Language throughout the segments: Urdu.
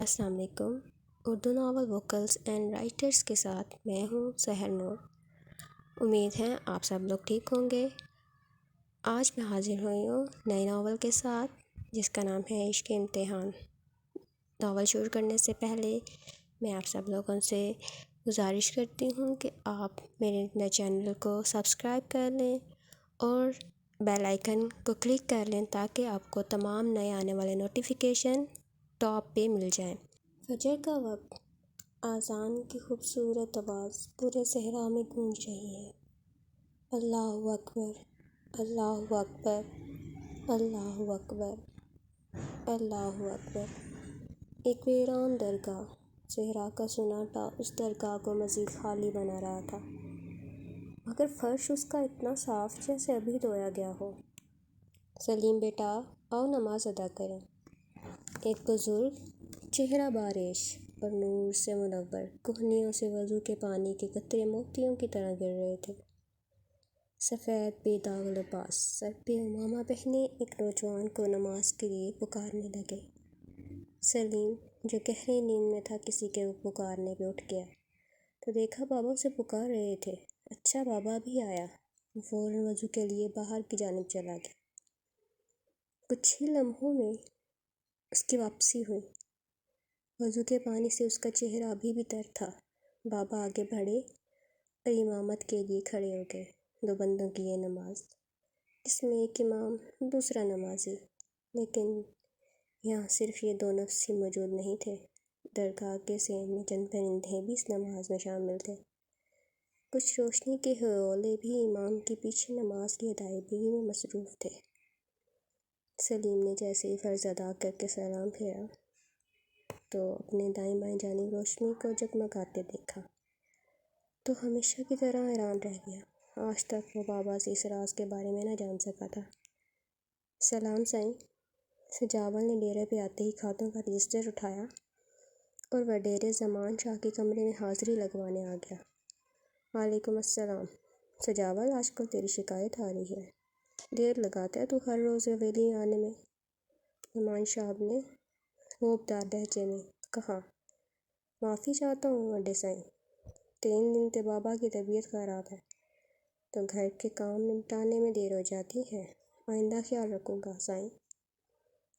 السلام علیکم۔ Urdu novel vocals and writers کے ساتھ میں ہوں سحر نور۔ امید ہے آپ سب لوگ ٹھیک ہوں گے۔ آج میں حاضر ہوئی ہوں نئے ناول کے ساتھ جس کا نام ہے عشق امتحان۔ ناول شروع کرنے سے پہلے میں آپ سب لوگوں سے گزارش کرتی ہوں کہ آپ میرے چینل کو سبسکرائب کر لیں اور بیل آئیکن کو کلک کر لیں تاکہ آپ کو تمام نئے آنے والے نوٹیفیکیشن ٹاپ پہ مل جائیں۔ فجر کا وقت، اذان کی خوبصورت آواز پورے صحرا میں گونج رہی ہے۔ اللہ اکبر، اللہ اکبر، اللہ اکبر، اللہ اکبر۔ ایک ویران درگاہ، صحرا کا سناٹا اس درگاہ کو مزید خالی بنا رہا تھا، مگر فرش اس کا اتنا صاف جیسے ابھی دھویا گیا ہو۔ سلیم بیٹا، آؤ نماز ادا کریں۔ ایک بزرگ، چہرہ باریش اور نور سے منور، کوہنیوں سے وضو کے پانی کے قطرے موتیوں کی طرح گر رہے تھے۔ سفید بے داغ لباس، سر پہ عمامہ پہنے ایک نوجوان کو نماز کے لیے پکارنے لگے۔ سلیم جو گہری نیند میں تھا کسی کے پکارنے پہ اٹھ گیا تو دیکھا بابا اسے پکار رہے تھے۔ اچھا بابا بھی آیا۔ وہ فوراً وضو کے لیے باہر کی جانب چلا گیا۔ کچھ ہی لمحوں میں اس کی واپسی ہوئی۔ وضو کے پانی سے اس کا چہرہ ابھی بھی تر تھا۔ بابا آگے بڑھے اور امامت کے لیے کھڑے ہو گئے۔ دو بندوں کی یہ نماز، جس میں ایک امام دوسرا نمازی، لیکن یہاں صرف یہ دو نفس ہی موجود نہیں تھے۔ درگاہ کے سین میں چند پرندے بھی اس نماز میں شامل تھے۔ کچھ روشنی کے ہیولے بھی امام کے پیچھے نماز کی ادائیگی میں مصروف تھے۔ سلیم نے جیسے ہی فرض ادا کر کے سلام پھیرا تو اپنے دائیں بائیں جانب روشنی کو جگمگاتے دیکھا تو ہمیشہ کی طرح حیران رہ گیا۔ آج تک وہ بابا سے اس راز کے بارے میں نہ جان سکا تھا۔ سلام سائیں۔ سجاول نے ڈیرے پہ آتے ہی کھاتوں کا رجسٹر اٹھایا اور وڈیرے زمان شاہ کے کمرے میں حاضری لگوانے آ گیا۔ وعلیکم السلام۔ سجاول، آج کل تیری شکایت آ رہی ہے، دیر لگاتا ہے تو ہر روز حویلی آنے میں۔ زمان شاہ نے غوبدار لہجے میں کہا۔ معافی چاہتا ہوں وڈے سائیں، 3 دن سے بابا کی طبیعت خراب ہے تو گھر کے کام نمٹانے میں دیر ہو جاتی ہے۔ آئندہ خیال رکھوں گا سائیں۔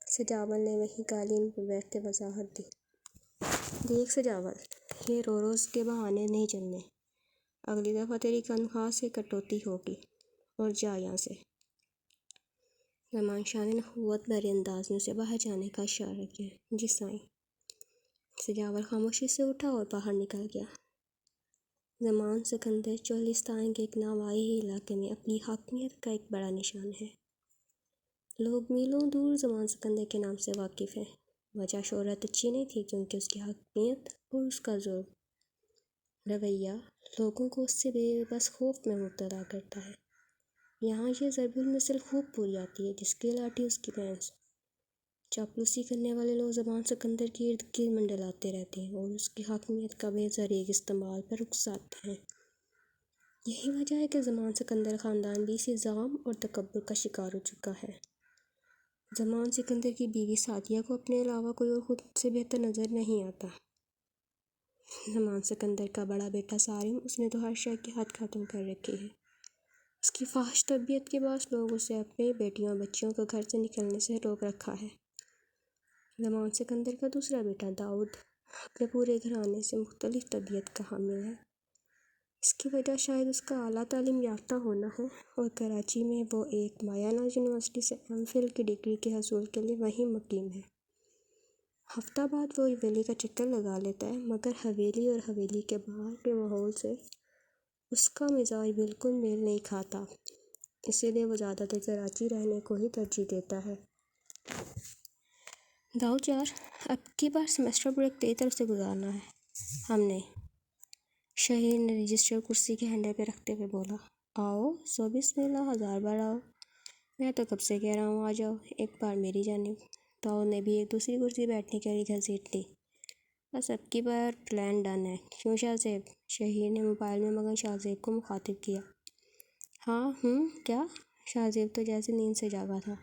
سجاول نے وہیں قالین پر بیٹھتے وضاحت دی۔ دیکھ سجاول، یہ روز کے بہانے نہیں چلنے۔ اگلی دفعہ تیری تنخواہ سے کٹوتی ہوگی اور جا یہاں سے۔ زمان شاہ نے نخوت بھرے انداز میں اسے باہر جانے کا اشارہ کیا۔ جی سائیں۔ سجاول خاموشی سے اٹھا اور باہر نکل گیا۔ زمان سکندر چولستان کے ایک ناوائی علاقے میں اپنی حاکمیت کا ایک بڑا نشان ہے۔ لوگ میلوں دور زمان سکندر کے نام سے واقف ہیں۔ وجہ شہرت اچھی نہیں تھی کیونکہ اس کی حاکمیت اور اس کا رویہ لوگوں کو اس سے بے بس خوف میں مبتلا کرتا ہے۔ یہاں یہ ضرب المثل خوب پوری آتی ہے، جس کی لاٹھی اس کی بھینس۔ چاپلوسی کرنے والے لوگ زمان سکندر کے ارد گرد منڈلاتے رہتے ہیں اور اس کی حاکمیت کا بے زریغ استعمال پر اکساتے ہیں۔ یہی وجہ ہے کہ زمان سکندر خاندان بھی اسی زعم اور تکبر کا شکار ہو چکا ہے۔ زمان سکندر کی بیوی سعدیہ کو اپنے علاوہ کوئی اور خود سے بہتر نظر نہیں آتا۔ زمان سکندر کا بڑا بیٹا سالم، اس نے تو ہر شے کی حد ختم کر رکھی ہے۔ اس کی فاحش طبیعت کے باعث لوگ اسے اپنے بیٹیوں اور بچیوں کو گھر سے نکلنے سے روک رکھا ہے۔ زمان سکندر کا دوسرا بیٹا داؤد اپنے پورے گھرانے سے مختلف طبیعت کا حامل ہے۔ اس کی وجہ شاید اس کا اعلیٰ تعلیم یافتہ ہونا ہے اور کراچی میں وہ ایک مایانہ یونیورسٹی سے ایم فل کی ڈگری کے حصول کے لیے وہیں مقیم ہے۔ ہفتہ بعد وہ حویلی کا چکر لگا لیتا ہے، مگر حویلی اور حویلی کے باہر کے ماحول سے اس کا مزاج بالکل میل نہیں کھاتا، اسی لیے وہ زیادہ تر کراچی رہنے کو ہی ترجیح دیتا ہے۔ داؤد یار، اب کی بار سیمسٹر بریک تیری طرف سے گزارنا ہے ہم نے، شہیر نے رجسٹر کرسی کے ہینڈل پہ رکھتے ہوئے بولا۔ آؤ، سو بسم اللہ، 1000 بار آؤ، میں تو کب سے کہہ رہا ہوں آ جاؤ ایک بار میری جانب۔ داؤد نے بھی ایک دوسری کرسی بیٹھنے کے لیے گھسیٹ لی۔ بس اب کی بار پلان ڈن ہے، کیوں شاہ زیب؟ شہیر نے موبائل میں مگن شاہ زیب کو مخاطب کیا۔ ہاں کیا؟ شاہ زیب تو جیسے نیند سے جاگا تھا۔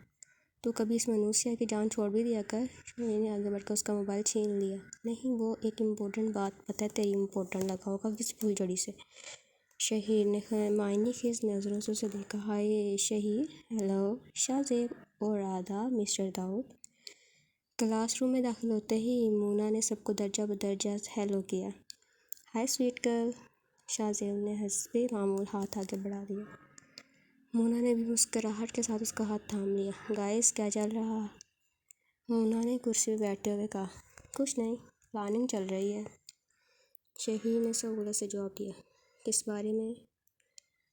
تو کبھی اس منوشیہ کی جان چھوڑ بھی دیا کر۔ شہیر نے آگے بڑھ کر اس کا موبائل چھین لیا۔ نہیں، وہ ایک امپورٹنٹ بات پتہ ہے تیری امپورٹنٹ لگا ہوگا کسی پھول جڑی سے۔ شہیر نے معنی خیز نظروں سے اسے دیکھا۔ ہائے شہیر، ہیلو شاہ زیب اور آداب مسٹر داؤد۔ کلاس روم میں داخل ہوتے ہی مونا نے سب کو درجہ بدرجہ ہیلو کیا۔ ہائے سویٹ گرل۔ شاہ زیب نے حسب معمول ہاتھ آگے بڑھا دیا۔ مونا نے بھی مسکراہٹ کے ساتھ اس کا ہاتھ تھام لیا۔ گائز کیا چل رہا؟ مونا نے کرسی پہ بیٹھتے ہوئے کہا۔ کچھ نہیں، پلاننگ چل رہی ہے۔ شہیر نے سہولت سے جواب دیا۔ کس بارے میں؟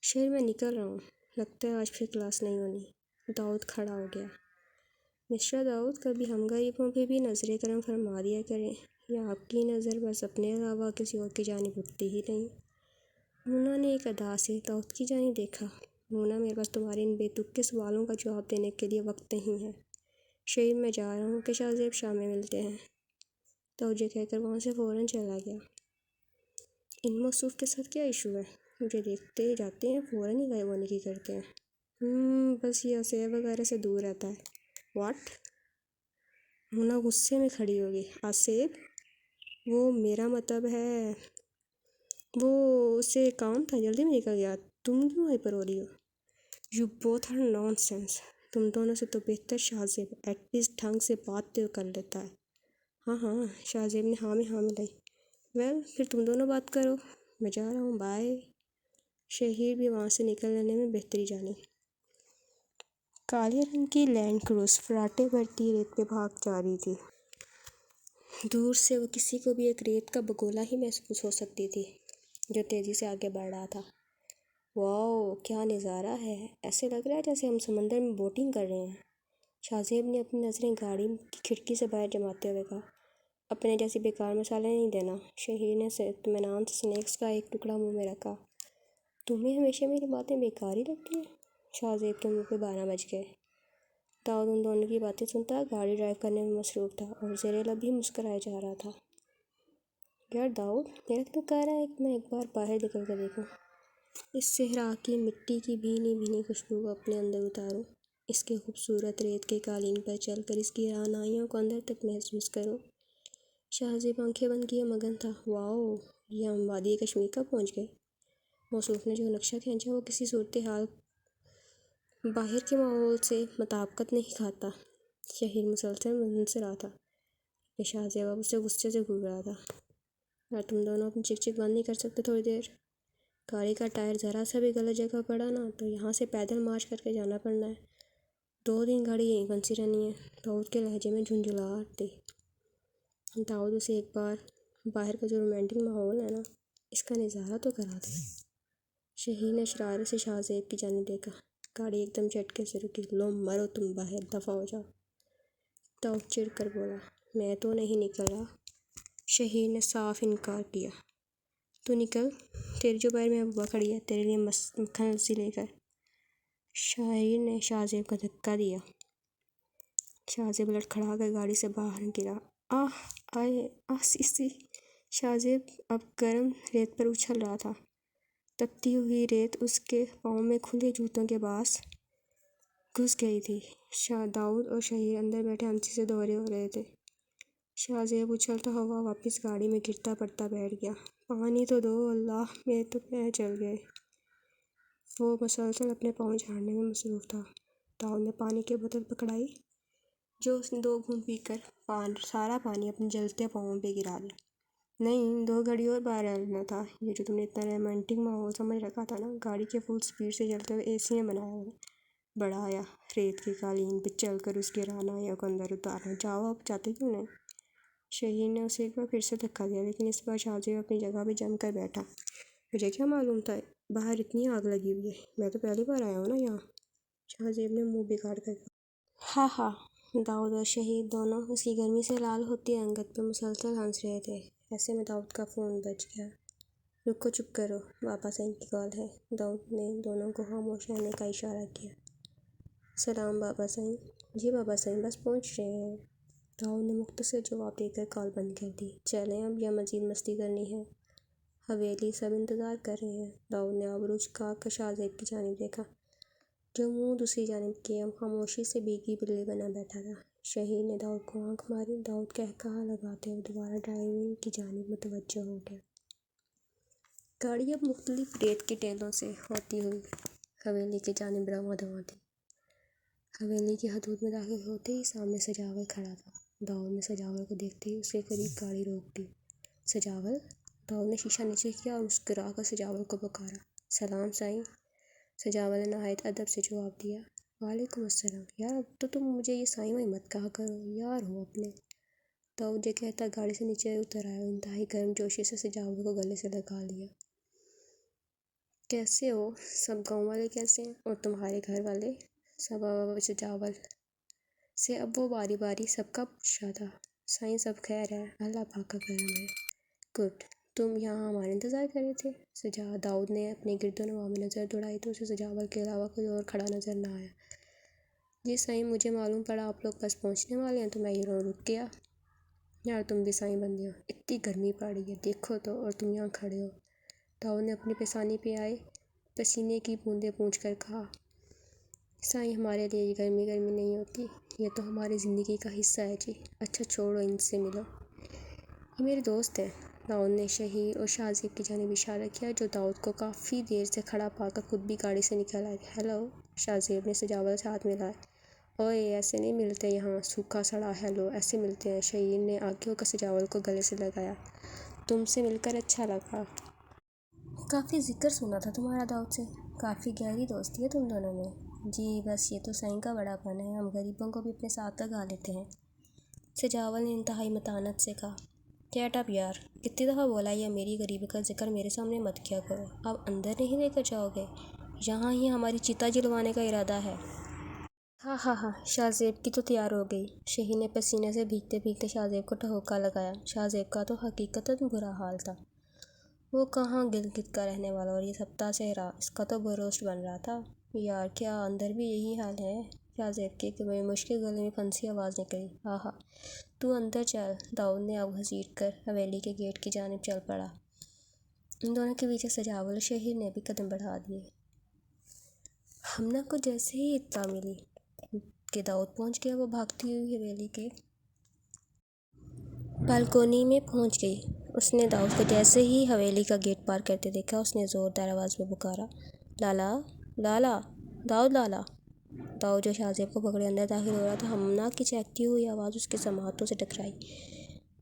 شہر میں نکل رہا ہوں، لگتا ہے آج پھر کلاس نہیں ہونی۔ داؤد کھڑا ہو گیا۔ مسٹر داؤد، کبھی ہم غریبوں پہ بھی نظر کرم فرما دیا کریں، یا آپ کی نظر بس اپنے علاوہ کسی اور کی جانب اٹھتی ہی نہیں؟ مونا نے ایک ادا سے داؤد کی جانب دیکھا۔ مونا، میرے پاس تمہارے ان بے تک کے سوالوں کا جواب دینے کے لیے وقت نہیں ہے۔ شہیر، میں جا رہا ہوں کہ شاہ زیب شام میں ملتے ہیں۔ داؤد یہ کہہ کر وہاں سے فوراً چلا گیا۔ ان موصوف کے ساتھ کیا ایشو ہے؟ مجھے دیکھتے جاتے ہیں فوراً ہی غائب ہونے کی کرتے ہیں۔ بس یہ آصف وغیرہ سے دور رہتا ہے۔ واٹ؟ مونا غصے میں کھڑی ہوگی۔ آصف؟ وہ میرا مطلب ہے وہ اسے کام تھا، جلدی میں نکل گیا۔ تم کیوں ہائپر ہو رہی ہو؟ You both are nonsense. تم دونوں سے تو بہتر شاہ زیب ایٹ لیسٹ ڈھنگ سے بات تو کر لیتا ہے۔ ہاں ہاں، شاہ زیب نے ہاں میں ہاں ملائی۔ ویل پھر تم دونوں بات کرو، میں جا رہا ہوں، بائے۔ شہیر بھی وہاں سے نکلنے میں بہتری جانی۔ کالے رنگ کی لینڈ کروز فراٹے بھرتی ریت پہ بھاگ جا رہی تھی۔ دور سے وہ کسی کو بھی ایک ریت کا بگولا ہی محسوس ہو سکتی تھی جو تیزی سے آگے بڑھ رہا تھا۔ واؤ، کیا نظارہ ہے! ایسے لگ رہا ہے جیسے ہم سمندر میں بوٹنگ کر رہے ہیں۔ شاہ زیب نے اپنی نظریں گاڑی کی کھڑکی سے باہر جماتے ہوئے کہا۔ اپنے جیسی بیکار مثالیں نہیں دینا۔ شہیر نے اطمینان سے سنیکس کا ایک ٹکڑا منہ میں رکھا۔ تمہیں ہمیشہ میری باتیں بیکار ہی لگتی ہیں؟ شاہ زیب کے منہ پہ 12 بج گئے۔ داؤد ان دونوں کی باتیں سنتا گاڑی ڈرائیو کرنے میں مصروف تھا اور زیر لب بھی مسکرائے جا رہا تھا۔ یار داؤد، میرا دل کہہ رہا ہے کہ میں ایک بار باہر نکل کر دیکھوں، اس صحرا کی مٹی کی بھینی بھینی خوشبو کو اپنے اندر اتاروں، اس کے خوبصورت ریت کے قالین پر چل کر اس کی رعنائیوں کو اندر تک محسوس کروں۔ شاہ زیب آنکھیں بند کیے مگن تھا۔ واؤ، یہ ہم وادی کشمیر کب پہنچ گئے؟ موصوف نے جو نقشہ کھینچا وہ کسی صورتحال باہر کے ماحول سے مطابقت نہیں کھاتا۔ شہیر مسلسل منصر رہا تھا کہ شاہ زیب اب اسے غصے سے گھور رہا تھا۔ یار تم دونوں اپنی چک چک بند نہیں کر سکتے تھوڑی دیر؟ گاڑی کا ٹائر ذرا سا بھی غلط جگہ پڑا نا تو یہاں سے پیدل مارچ کر کے جانا پڑنا ہے۔ 2 دن گاڑی یہیں پھنسی رہنی ہے۔ داؤد کے لہجے میں جھنجھلاہٹ تھی۔ داؤد، اسے ایک بار باہر کا جو رومانٹک ماحول ہے نا، اس کا نظارہ تو کرا دے۔ شہیر نے شرارت سے شاہ زیب کی جانب دیکھا۔ گاڑی ایک دم جھٹکے سے رکی۔ لو مرو تم باہر، دفعہ ہو جاؤ۔ داؤد چڑھ کر بولا۔ میں تو نہیں نکل رہا۔ شہیر نے صاف انکار کیا۔ تو نکل، تیری جو بیر محبوبہ کھڑی ہے تیرے لیے مکھن لسی لے کر۔ شہیر نے شاہ زیب کا دھکا دیا۔ شاہ زیب لڑکھڑا کر گاڑی سے باہر گرا۔ سی شاہ زیب اب گرم ریت پر اچھل رہا تھا۔ تپتی ہوئی ریت اس کے پاؤں میں کھلے جوتوں کے باعث گھس گئی تھی۔ داؤد اور شہیر اندر بیٹھے ہنسی سے دورے ہو رہے تھے۔ شاہ زیب اچھلتا ہوا واپس گاڑی میں گرتا پڑتا بیٹھ گیا۔ پانی تو دو اللہ، میرے تو پیر جل گئے۔ وہ مسلسل اپنے پاؤں جھاڑنے میں مصروف تھا۔ داؤد نے پانی کی بوتل پکڑائی جو اس نے 2 گھونٹ پی کر سارا پانی اپنے جلتے پاؤں پہ گرا دیا۔ نہیں، 2 گھڑی اور باہر رہنا تھا۔ یہ جو تم نے اتنا رومانٹک ماحول سمجھ رکھا تھا نا، گاڑی کے فل سپیڈ سے چلتے ہوئے اے سی نے بڑھایا ریت کے قالین پہ چل کر اس کی رعنائیوں کو اندر اتارنا۔ جاؤ اب، جاتے کیوں نہیں؟ شہیر نے اسے ایک بار پھر سے دھکا دیا، لیکن اس بار شاہ زیب اپنی جگہ پہ جم کر بیٹھا۔ مجھے کیا معلوم تھا باہر اتنی آگ لگی ہوئی ہے، میں تو پہلی بار آیا ہوں نا یہاں۔ شاہ زیب نے منہ بگاڑ کر کہا۔ ہاں ہاں۔ داؤد اور شہیر دونوں اس کی گرمی سے لال ہوتی انگت پہ مسلسل ہنس رہے تھے۔ ایسے میں داؤد کا فون بج گیا۔ رکو، چپ کرو، بابا سعید کی کال ہے۔ داؤد نے دونوں کو خاموش رہنے کا اشارہ کیا۔ سلام بابا سعید۔ جی بابا سعید، بس پہنچ رہے ہیں۔ داؤد نے مختصر جواب دے کر کال بند کر دی۔ چلیں اب، یا مزید مستی کرنی ہے؟ حویلی، سب انتظار کر رہے ہیں۔ داؤد نے آبرو جھکا کر شاہ زیب کی جانب دیکھا۔ جو منہ دوسری جانب کیے خاموشی سے بھیگی بلی بنا بیٹھا تھا۔ شہید نے داؤد کو آنکھ ماری۔ داؤد قہقہہ لگاتے ہوئے دوبارہ ڈرائیونگ کی جانب متوجہ ہو گیا۔ گاڑی اب مختلف ریت کے ٹیلوں سے ہوتی ہوئی حویلی کی جانب رواں دواں تھی۔ حویلی کی حدود میں داخل ہوتے ہی سامنے سجاول کھڑا تھا۔ داؤد نے سجاول کو دیکھتے ہی اس کے قریب گاڑی روک دی۔ سجاول! داؤد نے شیشہ نیچے کیا اور مسکرا کر سجاول کو پکارا۔ سلام سائیں! سجاول نے نہایت ادب سے جواب دیا۔ وعلیکم السلام! یار اب تو تم مجھے یہ سائیں وائی مت کہا کرو، یار ہو اپنے۔ داؤد یہ کہتا گاڑی سے نیچے اتر آیا اور انتہائی گرم جوشی سے سجاول کو گلے سے لگا لیا۔ کیسے ہو؟ سب گاؤں والے کیسے ہیں؟ اور تمہارے گھر والے؟ سجاول سے اب وہ باری باری سب کا پوچھ رہا تھا۔ سائیں سب خیر ہے، اللہ پاک کا کرم ہے۔ گڈ! تم یہاں ہمارا انتظار کر رہے تھے؟ داؤد نے اپنے گرد و نواح میں نظر دوڑائی تو اسے سجاول کے علاوہ کوئی اور کھڑا نظر نہ آیا۔ جی سائیں، مجھے معلوم پڑا آپ لوگ بس پہنچنے والے ہیں تو میں یوں رک گیا۔ یار تم بھی سائیں بندے ہو، اتنی گرمی پڑ رہی ہے دیکھو تو، اور تم یہاں کھڑے ہو۔ داؤد نے اپنی پیشانی پہ آئے پسینے کی بوندیں پونچھ کر کہا۔ سائیں ہمارے لیے یہ گرمی نہیں ہوتی، یہ تو ہماری زندگی کا حصہ ہے جی۔ اچھا چھوڑو، ان سے ملو، یہ میرے دوست ہیں۔ داؤد نے شہید اور شاہ زیب کی جانب اشارہ کیا جو داؤد کو کافی دیر سے کھڑا پا کر خود بھی گاڑی سے نکل آئے۔ ہیلو! شاہ زیب نے سجاول سے ہاتھ ملایا۔ اوئے ایسے نہیں ملتے یہاں، سوکھا سڑا ہیلو ایسے ملتے ہیں۔ شہید نے آگے ہو کر سجاول کو گلے سے لگایا۔ تم سے مل کر اچھا لگا۔ کافی ذکر سنا تھا تمہارا داؤد سے، کافی گہری دوستی ہے تم دونوں میں۔ جی بس یہ تو سائیں کا بڑا پن ہے، ہم غریبوں کو بھی اپنے ساتھ لگا لیتے ہیں۔ سجاول نے انتہائی متانت سے کہا۔ گیٹ اپ یار! کتنی دفعہ بولا یہ میری غریبی کا ذکر میرے سامنے مت کیا کرو۔ اب اندر نہیں لے کر جاؤ گے؟ یہاں ہی ہماری چتا جلوانے کا ارادہ ہے۔ ہاں ہاں ہاں، شاہ زیب کی تو تیار ہو گئی۔ شہید نے پسینے سے بھیگتے بھیگتے شاہ زیب کو ٹھہوکا لگایا۔ شاہ زیب کا تو حقیقتاً برا حال تھا۔ وہ کہاں گلگت کا رہنے والا اور یہ سبتا صحرا، اس کا تو بروسٹ بن رہا تھا۔ یار کیا اندر بھی یہی حال ہے؟ شاہ زیب کے بے مشکل گلے میں پھنسی آواز نکلی۔ ہاں ہاں، تو اندر چل۔ داؤد نے اب گھسیٹ کر حویلی کے گیٹ کی جانب چل پڑا۔ ان دونوں کے پیچھے سجاول اور شہید نے بھی قدم بڑھا دیے۔ ہمنا کو جیسے ہی اطلاع ملی کہ داؤد پہنچ گیا، وہ بھاگتی ہوئی حویلی کے بالکونی میں پہنچ گئی۔ اس نے داؤد کو جیسے ہی حویلی کا گیٹ پار کرتے دیکھا، اس نے زوردار آواز میں پکارا۔ لالا! لالا! داؤد لالا! داؤد جو شاہ زیب کو پکڑے اندر داخل ہو رہا تھا، ہمنا کی چہکتی ہوئی آواز اس کے سماعتوں سے ٹکرائی۔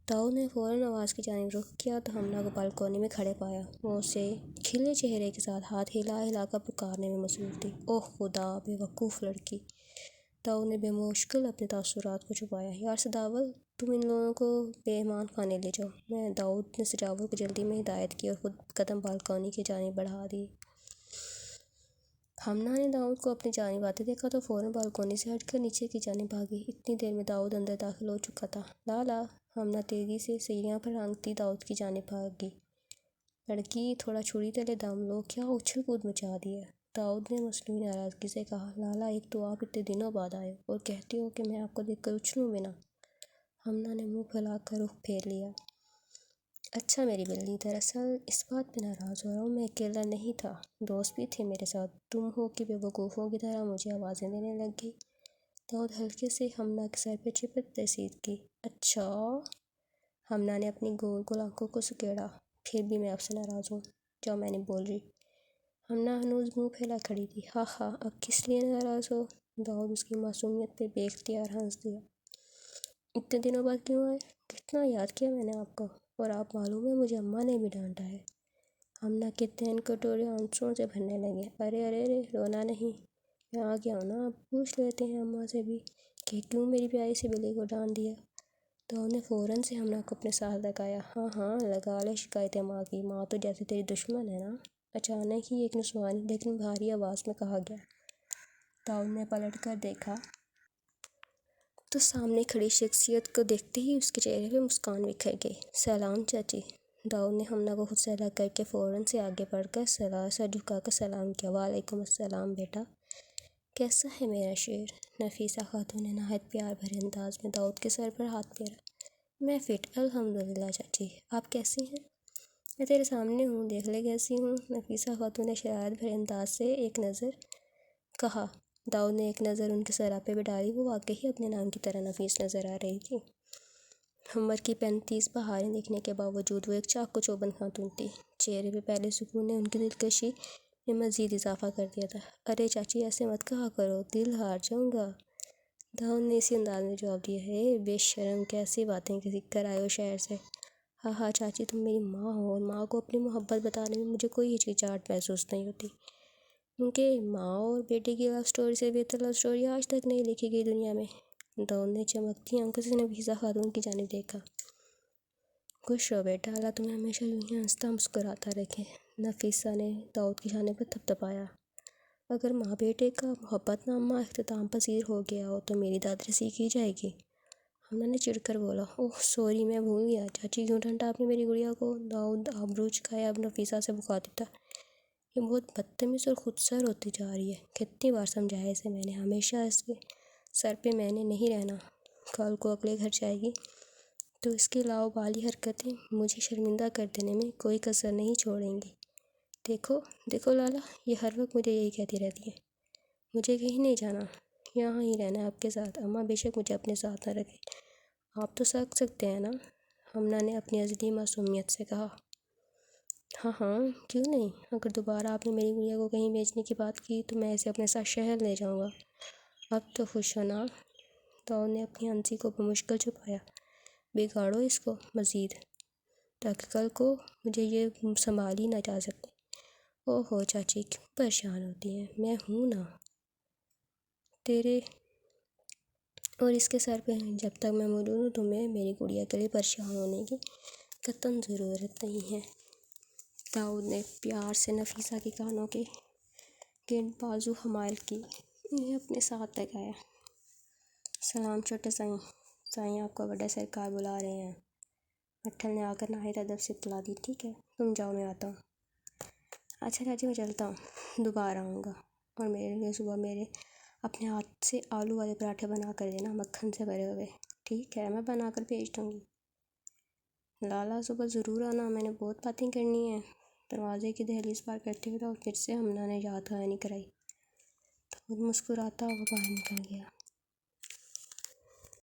داؤد نے فوراً آواز کی جانب رخ کیا تو ہمنا کو بالکونی میں کھڑے پایا۔ وہ اسے کھلے چہرے کے ساتھ ہاتھ ہلا ہلا کر پکارنے میں مصروف تھی۔ اوہ خدا! بے وقوف لڑکی! داؤد نے بے مشکل اپنے تاثرات کو چھپایا۔ یار سجاول، تم ان لوگوں کو مہمان خانے لے جاؤ۔ داؤد نے سجاول کو جلدی میں ہدایت کی اور خود قدم بالکونی کی جانب بڑھا دیے۔ ہمنا نے داؤد کو اپنی جانب آتے دیکھا تو فوراً بالکونی سے ہٹ کر نیچے کی جانب بھاگی۔ اتنی دیر میں داؤد اندر داخل ہو چکا تھا۔ لالا! ہمنا تیزی سے سیڑھیاں پر رانگتی داؤد کی جانب بھاگی۔ لڑکی، تھوڑا چھری تلے دم لو، کیا اچھل کود مچا دی ہے؟ داؤد نے مصنوعی ناراضگی سے کہا۔ لالا، ایک تو آپ اتنے دنوں بعد آئے ہو اور کہتے ہو کہ میں آپ کو دیکھ کر اچھلوں بھی نہ۔ ہمنا نے منہ پھیلا کر رخ پھیر لیا۔ اچھا میری بلی، دراصل اس بات پہ ناراض ہو رہا ہوں، میں اکیلا نہیں تھا، دوست بھی تھے میرے ساتھ۔ تم ہو کہ بے وقوفوں کی طرح مجھے آوازیں دینے لگ گئی۔ داؤد ہلکے سے ہمنا کے سر پہ چپت رسید کی۔ اچھا؟ ہمنا نے اپنی گول گول آنکھوں کو سکیڑا۔ پھر بھی میں آپ سے ناراض ہوں، جو میں نہیں بول رہی۔ ہمنا ہنوز منہ پھیلا کھڑی تھی۔ ہاں ہاں، اب کس لیے ناراض ہو؟ داؤد اس کی معصومیت پہ بے اختیار ہنس دیا۔ اتنے دنوں بعد کیوں آئے؟ کتنا یاد کیا میں نے آپ کو، اور آپ معلوم ہے مجھے اماں نے بھی ڈانٹا ہے۔ ہمنا کے تین کٹورے آنسوؤں سے بھرنے لگے۔ ارے ارے ارے، رونا نہیں، میں آ گیا ہوں نا، اب پوچھ لیتے ہیں اماں سے بھی کہ کیوں میری پیاری سی بلی کو ڈانٹ دیا۔ داؤد نے فوراً سے ہمنا کو اپنے ساتھ لگایا۔ ہاں ہاں، لگا لے شکایتیں ماں کی، ماں تو جیسے تیری دشمن ہے نا۔ اچانک ہی ایک نسوانی لیکن بھاری آواز میں کہا گیا۔ داؤد نے پلٹ کر دیکھا تو سامنے کھڑی شخصیت کو دیکھتے ہی اس کے چہرے پہ مسکان بکھر گئی۔ سلام چاچی! داؤد نے ہمنا کو خود سے الگ کر کے فوراً سے آگے بڑھ کر سر جھکا کر سلام کیا۔ وعلیکم السلام بیٹا، کیسا ہے میرا شیر؟ نفیسہ خاتون نے نہایت پیار بھرے انداز میں داؤد کے سر پر ہاتھ پھیرا۔ میں فٹ الحمدللہ چاچی، آپ کیسی ہیں؟ میں تیرے سامنے ہوں، دیکھ لے کیسی ہوں۔ نفیسہ خاتون نے شرارت بھرے انداز سے ایک نظر کہا۔ داؤد نے ایک نظر ان کے سراپے پہ ڈالی، وہ واقعی اپنے نام کی طرح نفیس نظر آ رہی تھی۔ عمر کی 35 بہاریں دیکھنے کے باوجود وہ ایک چاق و چوبند خاتون تھی۔ چہرے پہ پہلے سکون نے ان کی دلکشی میں مزید اضافہ کر دیا تھا۔ ارے چاچی ایسے مت کہا کرو، دل ہار جاؤں گا۔ داؤد نے اسی انداز میں جواب دیا، ہے بے شرم، کیسی باتیں سیکھ کر آئے ہو شہر سے۔ ہاں ہاں چاچی، تم میری ماں ہو، اور ماں کو اپنی محبت بتانے میں مجھے کوئی ہچکچاہٹ محسوس نہیں ہوتی، کیونکہ ماں اور بیٹے کی لو اسٹوری سے بہتر لو اسٹوری آج تک نہیں لکھی گئی دنیا میں۔ داؤد نے چمکتی آنکھوں سے نفیسہ خاتون کی جانب دیکھا۔ خوش رہو بیٹا، اللہ تمہیں ہمیشہ یوں ہی ہنستا مسکراتا رکھے۔ نفیسہ نے داؤد کی جانب پر تھپتھپایا۔ اگر ماں بیٹے کا محبت نامہ اختتام پذیر ہو گیا ہو تو میری دادرسی کی جائے گی، ہمنا نے چڑھ کر بولا۔ اوہ سوری، میں بھول گیا، چاچی کیوں ڈانٹا آپ نے میری گڑیا کو؟ داؤد آبرو جھکائے اب نفیسہ سے مخاطب تھا۔ یہ بہت بدتمیز اور خود سر ہوتی جا رہی ہے، کتنی بار سمجھایا اسے میں نے، ہمیشہ اس کے سر پہ میں نے نہیں رہنا، کل کو اگلے گھر جائے گی تو اس کی لاؤبالی حرکتیں مجھے شرمندہ کر دینے میں کوئی کسر نہیں چھوڑیں گی۔ دیکھو دیکھو لالا، یہ ہر وقت مجھے یہی کہتی رہتی ہے، مجھے کہیں نہیں جانا، یہاں ہی رہنا ہے آپ کے ساتھ۔ اماں بے شک مجھے اپنے ساتھ نہ رکھے، آپ تو سکتے ہیں نا، ہمنا نے اپنی ازلی معصومیت سے کہا۔ ہاں ہاں کیوں نہیں، اگر دوبارہ آپ نے میری گڑیا کو کہیں بیچنے کی بات کی تو میں اسے اپنے ساتھ شہر لے جاؤں گا۔ اب تو خوش ہونا۔ داؤد نے اپنی ہنسی کو بمشکل چھپایا۔ بگاڑو اس کو مزید، تاکہ کل کو مجھے یہ سنبھال ہی نہ جا سکے۔ اوہ ہو چاچی، کیوں پریشان ہوتی ہیں، میں ہوں نا تیرے، اور اس کے سر پہ، جب تک میں موجود ہوں تمہیں میری گڑیا کے لیے پریشان ہونے کی قطعاً ضرورت نہیں ہے۔ داؤد نے پیار سے نفیسہ کے کانوں کے گرد بازو حمائل کی، انہیں اپنے ساتھ لگایا۔ سلام چھوٹے سائیں، سائیں آپ کو بڑے سرکار بلا رہے ہیں، مٹھل نے آ کر نہایت ادب سے اطلاع دی۔ ٹھیک ہے تم جاؤ، میں آتا ہوں۔ اچھا چاچی میں چلتا ہوں، دوبارہ آؤں گا، اور میرے لیے صبح میرے اپنے ہاتھ سے آلو والے پراٹھے بنا کر دینا، مکھن سے بھرے ہوئے۔ ٹھیک ہے، میں بنا کر بھیج دوں گی۔ لالا صبح ضرور آنا، میں نے بہت باتیں کرنی ہیں۔ دروازے کی دہلیز پار کرتے ہوئے اور پھر سے ہمنا نے یاد دہانی کرائی۔ داؤد مسکراتا ہوا باہر نکل گیا۔